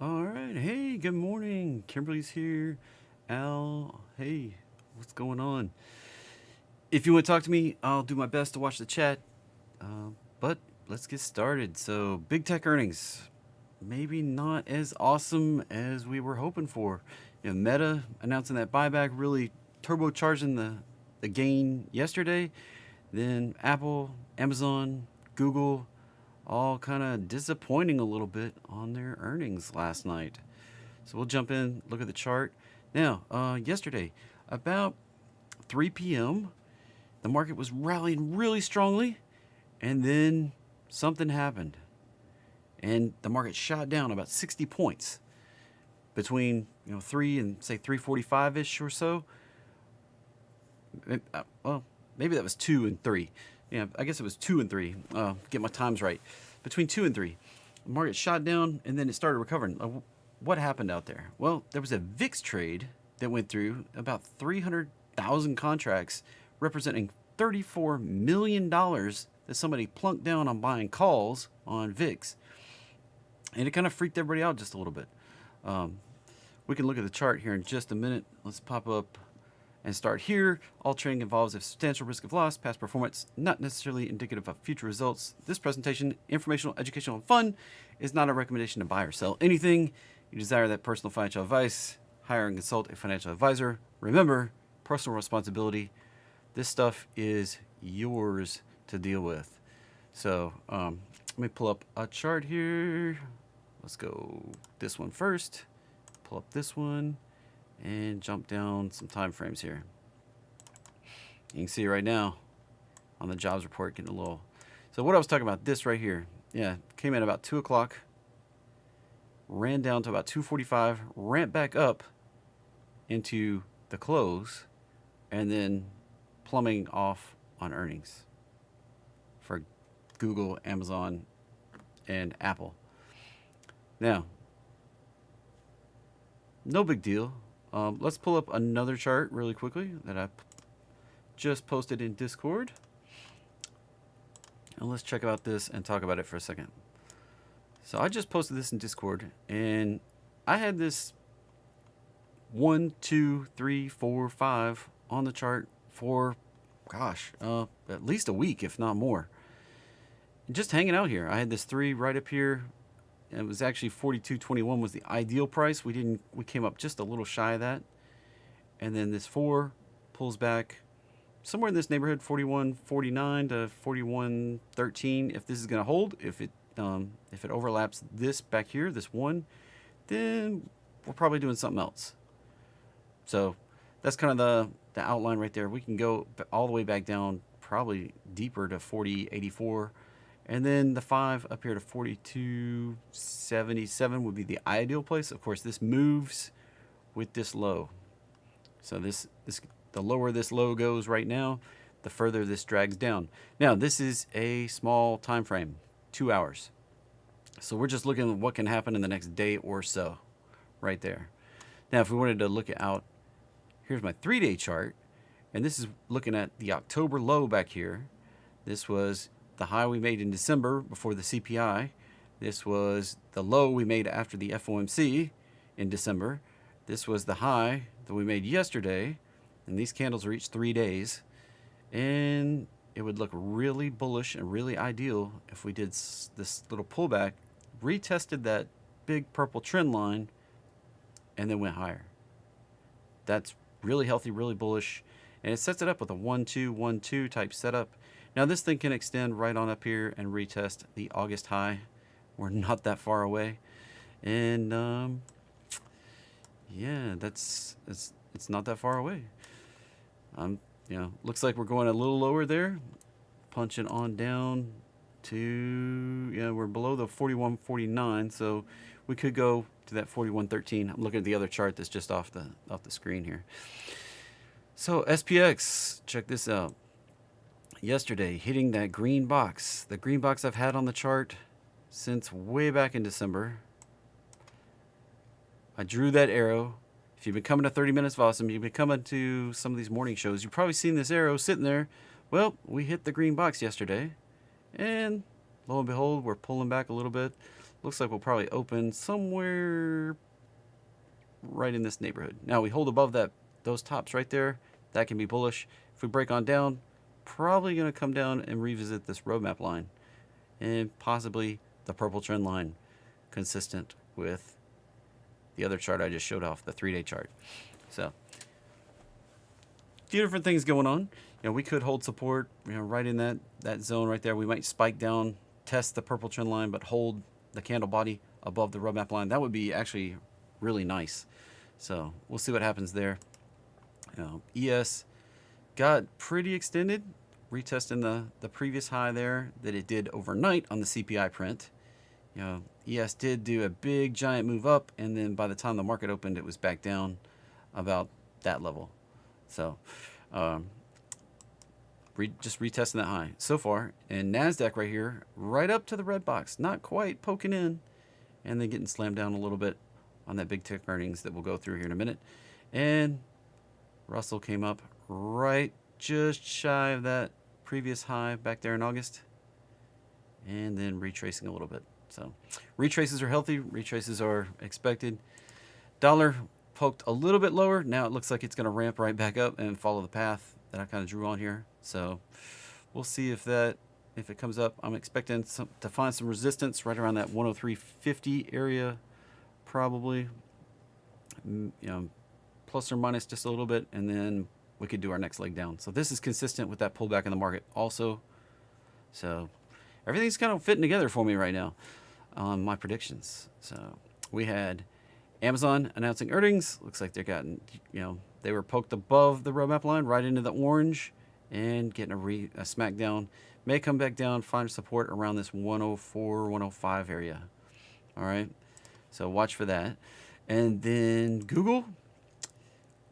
All right. Hey, good morning. Kimberly's here. Al, hey, what's going on? If you want to talk to me, I'll do my best to watch the chat. But let's get started. So, big tech earnings. Maybe not as awesome as we were hoping for. Meta announcing that buyback really turbocharging the gain yesterday. Then Apple, Amazon, Google, all kind of disappointing a little bit on their earnings last night. So we'll jump in, look at the chart. Now, yesterday, about 3 p.m., the market was rallying really strongly, and then something happened. And the market shot down about 60 points between 3 and say 345 ish or so. Well, maybe that was 2 and 3. Yeah, I guess it was 2 and 3. Get my times right. Between 2 and 3. The market shot down and then it started recovering. What happened out there? Well, there was a VIX trade that went through about 300,000 contracts representing $34 million that somebody plunked down on buying calls on VIX. And it kind of freaked everybody out just a little bit. We can look at the chart here in just a minute. Let's pop up and start here. All trading involves a substantial risk of loss. Past performance not necessarily indicative of future results. This presentation, informational, educational, and fun, is not a recommendation to buy or sell anything. You desire that personal financial advice, hire and consult a financial advisor. Remember, personal responsibility. This stuff is yours to deal with. So let me pull up a chart here. Let's go this one first. Pull up this one and jump down some time frames here. You can see right now on the jobs report getting a little. So what I was talking about, this right here, yeah, came in about 2 o'clock, ran down to about 2:45, ramped back up into the close, and then plumbing off on earnings for Google, Amazon, and Apple. Now, no big deal. Let's pull up another chart really quickly that I just posted in Discord. And let's check out this and talk about it for a second. So I just posted this in Discord, and I had this 1, 2, 3, 4, 5 on the chart for, at least a week, if not more. Just hanging out here. I had this 3 right up here. And it was actually 42.21 was the ideal price. We came up just a little shy of that. And then this 4 pulls back somewhere in this neighborhood, 41.49 to 41.13. If this is going to hold, if it overlaps this back here, this 1, then we're probably doing something else. So that's kind of the outline right there. We can go all the way back down, probably deeper to 40.84. And then the 5 up here to 42.77 would be the ideal place. Of course, this moves with this low. So the lower this low goes right now, the further this drags down. Now, this is a small time frame, 2 hours. So we're just looking at what can happen in the next day or so right there. Now, if we wanted to look out, here's my 3-day chart. And this is looking at the October low back here. This was the high we made in December before the CPI. This was the low we made after the FOMC in December. This was the high that we made yesterday. And these candles are each 3 days. And it would look really bullish and really ideal if we did this little pullback, retested that big purple trend line, and then went higher. That's really healthy, really bullish. And it sets it up with a 1-2-1-2 type setup. Now this thing can extend right on up here and retest the August high. We're not that far away. And yeah, it's not that far away. Looks like we're going a little lower there. Punching on down to, we're below the 41.49, so we could go to that 41.13. I'm looking at the other chart that's just off the screen here. So SPX, check this out. Yesterday, hitting that green box. The green box I've had on the chart since way back in December. I drew that arrow. If you've been coming to 30 Minutes of Awesome, you've been coming to some of these morning shows, you've probably seen this arrow sitting there. Well, we hit the green box yesterday. And lo and behold, we're pulling back a little bit. looks like we'll probably open somewhere right in this neighborhood. Now we hold above those tops right there. That can be bullish. If we break on down, probably going to come down and revisit this roadmap line and possibly the purple trend line, consistent with the other chart I just showed off, the 3-day chart. So, a few different things going on. You know, we could hold support, you know, right in that zone right there. We might spike down, test the purple trend line, but hold the candle body above the roadmap line. That would be actually really nice. So we'll see what happens there. You know, ES got pretty extended, retesting the previous high there that it did overnight on the CPI print. You know, ES did do a big giant move up, and then by the time the market opened, it was back down about that level. So just retesting that high so far. And NASDAQ right here, right up to the red box, not quite poking in, and then getting slammed down a little bit on that big tick earnings that we'll go through here in a minute. And Russell came up right just shy of that previous high back there in August, and then retracing a little bit. So retraces are healthy, retraces are expected. Dollar poked a little bit lower. Now it looks like it's going to ramp right back up and follow the path that I kind of drew on here. So we'll see if it comes up. I'm expecting to find some resistance right around that 103.50 area, probably. You know, plus or minus just a little bit, and then we could do our next leg down. So this is consistent with that pullback in the market also. So everything's kind of fitting together for me right now on my predictions. So we had Amazon announcing earnings. Looks like they're gotten, you know, they were poked above the roadmap line right into the orange and getting a smackdown. May come back down, find support around this 104, 105 area. All right. So watch for that. And then Google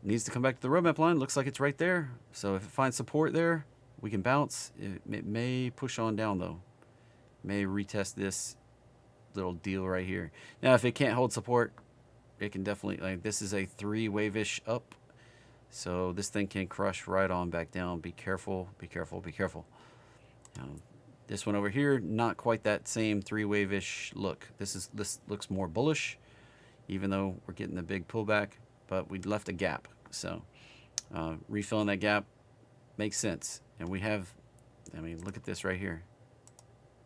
needs to come back to the roadmap line. Looks like it's right there. So if it finds support there, we can bounce. It may push on down though. May retest this little deal right here. Now, if it can't hold support, it can definitely, like, this is a 3-wave-ish up. So this thing can crush right on back down. Be careful, be careful, be careful. This one over here, not quite that same 3-wave-ish look. This looks more bullish, even though we're getting the big pullback, but we left a gap. So refilling that gap makes sense. And we have, I mean, look at this right here.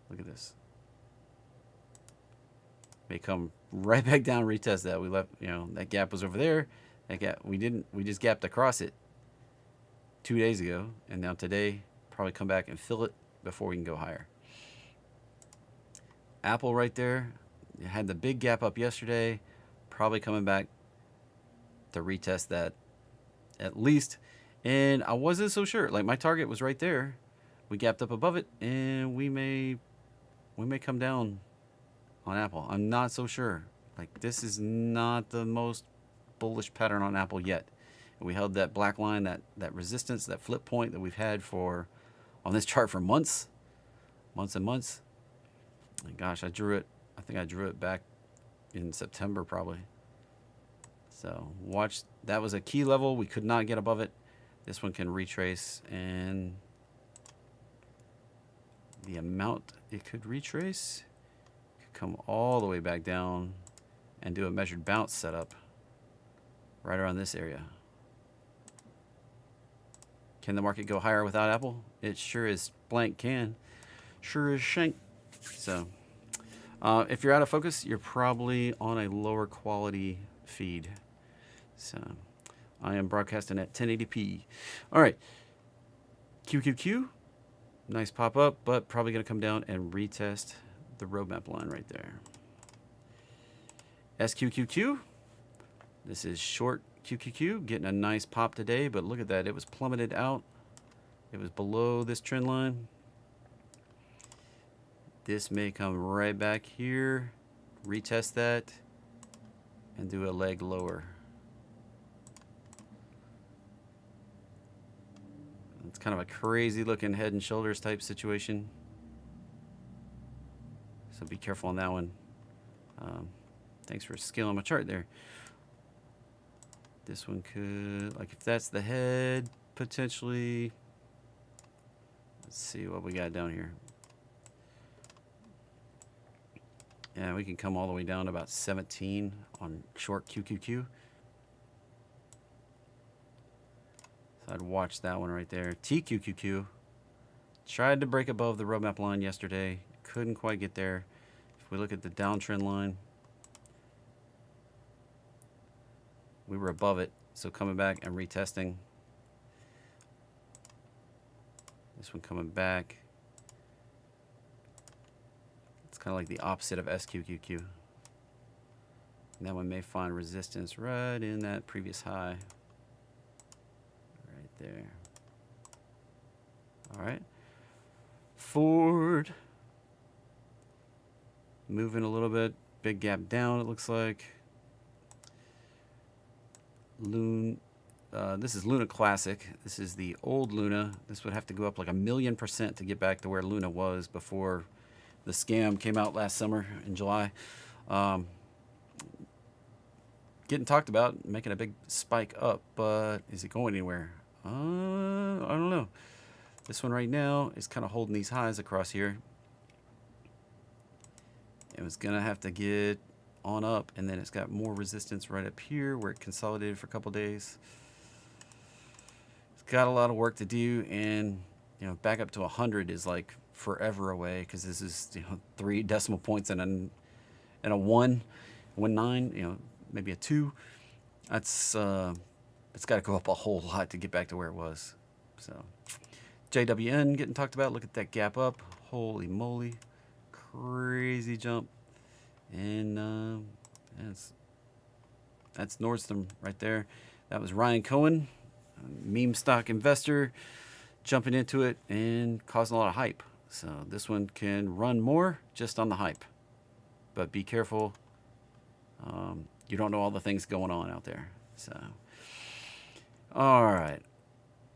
Look at this. May come right back down, retest that. We left, you know, that gap was over there. That gap, we just gapped across it 2 days ago. And now today, probably come back and fill it before we can go higher. Apple right there. It had the big gap up yesterday. Probably coming back to retest that at least. And I wasn't so sure. Like, my target was right there. We gapped up above it, and we may come down on Apple. I'm not so sure. Like, this is not the most bullish pattern on Apple yet. And we held that black line, that resistance, that flip point that we've had on this chart for months and months. And gosh, I think I drew it back in September probably. So watch, that was a key level. We could not get above it. This one can retrace, and the amount it could retrace could come all the way back down and do a measured bounce setup right around this area. Can the market go higher without Apple? It sure as blank can. Sure as shank. So if you're out of focus, you're probably on a lower quality feed. So I am broadcasting at 1080p. All right. QQQ. Nice pop up, but probably going to come down and retest the roadmap line right there. SQQQ. This is short QQQ, getting a nice pop today, but look at that. It was plummeted out. It was below this trend line. This may come right back here, retest that, and do a leg lower. It's kind of a crazy looking head and shoulders type situation. So be careful on that one. Thanks for scaling my chart there. This one could, like, if that's the head, potentially. Let's see what we got down here. Yeah, we can come all the way down to about 17 on short QQQ. So I'd watch that one right there. TQQQ tried to break above the roadmap line yesterday. Couldn't quite get there. If we look at the downtrend line, we were above it. So coming back and retesting. This one coming back. It's kind of like the opposite of SQQQ. And that one may find resistance right in that previous high. Right there. All right. Ford. Moving a little bit. Big gap down, it looks like. This is Luna Classic. This is the old Luna. This would have to go up like 1,000,000% to get back to where Luna was before the scam came out last summer in July. Getting talked about, making a big spike up, but is it going anywhere? I don't know. This one right now is kind of holding these highs across here. It was gonna have to get on up, and then it's got more resistance right up here where it consolidated for a couple days. It's got a lot of work to do, and you know, back up to 100 is like forever away, because this is, you know, 3 decimal points and a 1, 9, you know, maybe a 2. That's it's got to go up a whole lot to get back to where it was. So JWN getting talked about. Look at that gap up. Holy moly, crazy jump. And that's Nordstrom right there. That was Ryan Cohen, a meme stock investor, jumping into it and causing a lot of hype. So this one can run more just on the hype, but be careful. You don't know all the things going on out there. So, all right,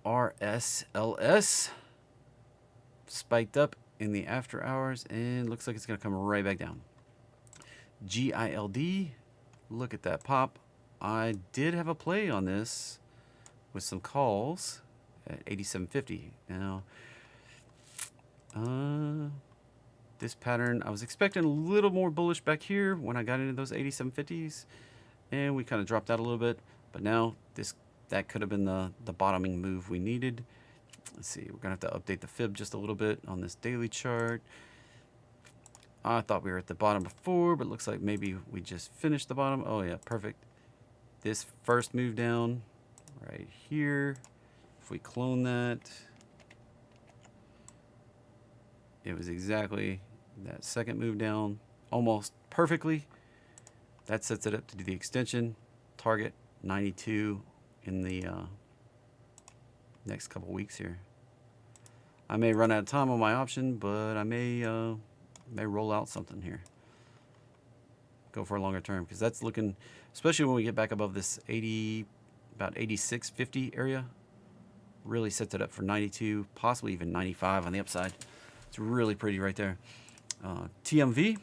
RSLS spiked up in the after hours and looks like it's going to come right back down. GILD, look at that pop. I did have a play on this with some calls at 87.50. Now, this pattern, I was expecting a little more bullish back here when I got into those 87.50s, and we kind of dropped out a little bit. But now that could have been the bottoming move we needed. Let's see, we're gonna have to update the fib just a little bit on this daily chart. I thought we were at the bottom before, but it looks like maybe we just finished the bottom. Oh yeah, perfect. This first move down right here, if we clone that, it was exactly that second move down, almost perfectly. That sets it up to do the extension. Target 92 in the next couple weeks here. I may run out of time on my option, but I may roll out something here. Go for a longer term, because that's looking, especially when we get back above this 80, about 86.50 area, really sets it up for 92, possibly even 95 on the upside. It's really pretty right there. TMV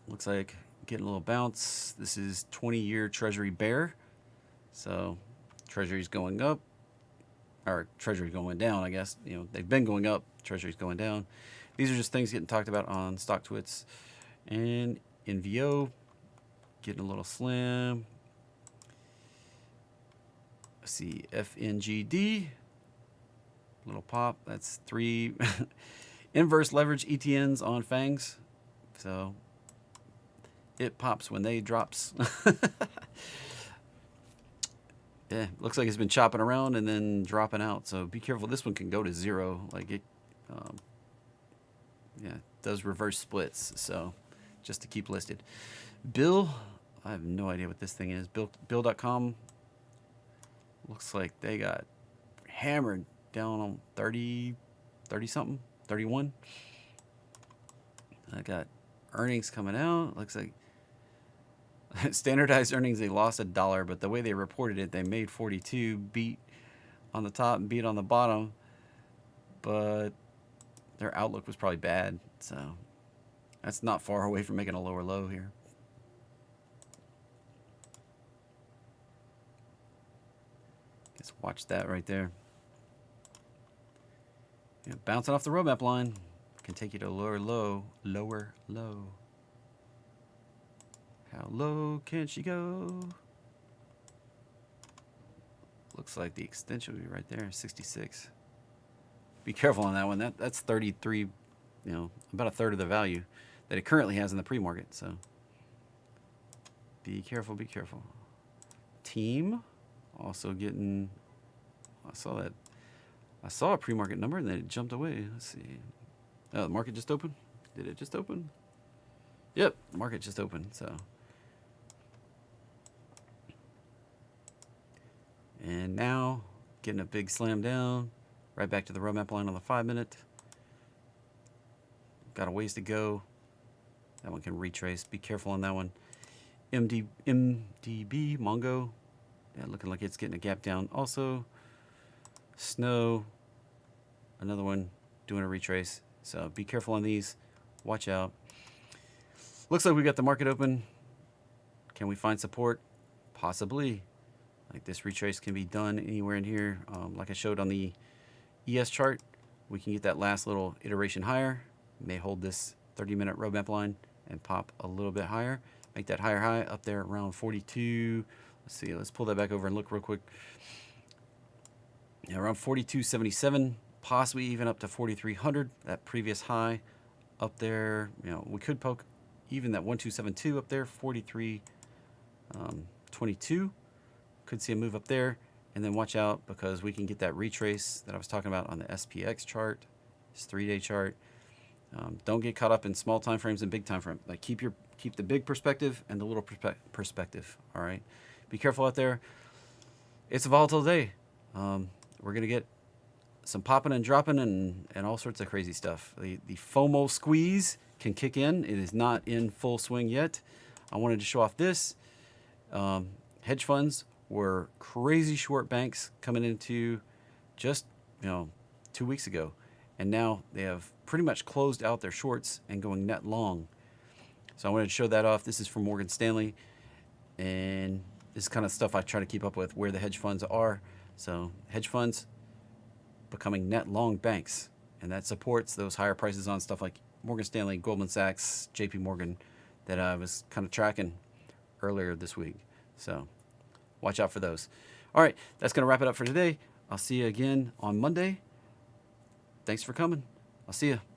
looks like getting a little bounce. This is 20-year Treasury bear, so Treasury's going up, or Treasury going down, I guess. You know, they've been going up, Treasury's going down. These are just things getting talked about on StockTwits. And NVO getting a little slim. Let's see, FNGD, little pop. That's 3 inverse leverage ETNs on FANGs. So it pops when they drops. Yeah, looks like it's been chopping around and then dropping out. So be careful. This one can go to 0. Like it, yeah, it does reverse splits. So just to keep listed. Bill, I have no idea what this thing is. Bill.com. Looks like they got hammered down on 30 something, 31. I got earnings coming out. Looks like standardized earnings, they lost $1, but the way they reported it, they made 42, beat on the top and beat on the bottom, but their outlook was probably bad. So that's not far away from making a lower low here. Just watch that right there. Yeah, bouncing off the roadmap line can take you to a lower low. How low can she go? Looks like the extension will be right there, 66. Be careful on that one. That's 33, you know, about a third of the value that it currently has in the pre-market. So be careful, be careful. Team also getting, I saw a pre-market number and then it jumped away. Let's see. Oh, the market just opened? Did it just open? Yep, the market just opened, so. And now, getting a big slam down. Right back to the roadmap line on the 5-minute. Got a ways to go. That one can retrace. Be careful on that one. MDB, Mongo. Yeah, looking like it's getting a gap down. Also, Snow. Another one doing a retrace. So be careful on these. Watch out. Looks like we got the market open. Can we find support? Possibly. Like this retrace can be done anywhere in here. Like I showed on the ES chart, we can get that last little iteration higher. May hold this 30-minute roadmap line and pop a little bit higher. Make that higher high up there around 42. Let's see. Let's pull that back over and look real quick. Yeah, around 42.77, possibly even up to 4,300. That previous high up there. You know, we could poke even that 1272 up there, 43.22. Could see a move up there. And then watch out because we can get that retrace that I was talking about on the SPX chart, this 3-day chart. Don't get caught up in small time frames and big time frame. Like keep the big perspective and the little perspective. All right, be careful out there. It's a volatile day. We're gonna get some popping and dropping and all sorts of crazy stuff. The FOMO squeeze can kick in. It is not in full swing yet. I wanted to show off this. Hedge funds were crazy short banks coming into just 2 weeks ago, and now they have pretty much closed out their shorts and going net long. So I wanted to show that off. This is from Morgan Stanley, and this is kind of stuff I try to keep up with where the hedge funds are. So hedge funds becoming net long banks, and that supports those higher prices on stuff like Morgan Stanley, Goldman Sachs, JP Morgan that I was kind of tracking earlier this week. So watch out for those. All right, that's going to wrap it up for today. I'll see you again on Monday. Thanks for coming. I'll see you.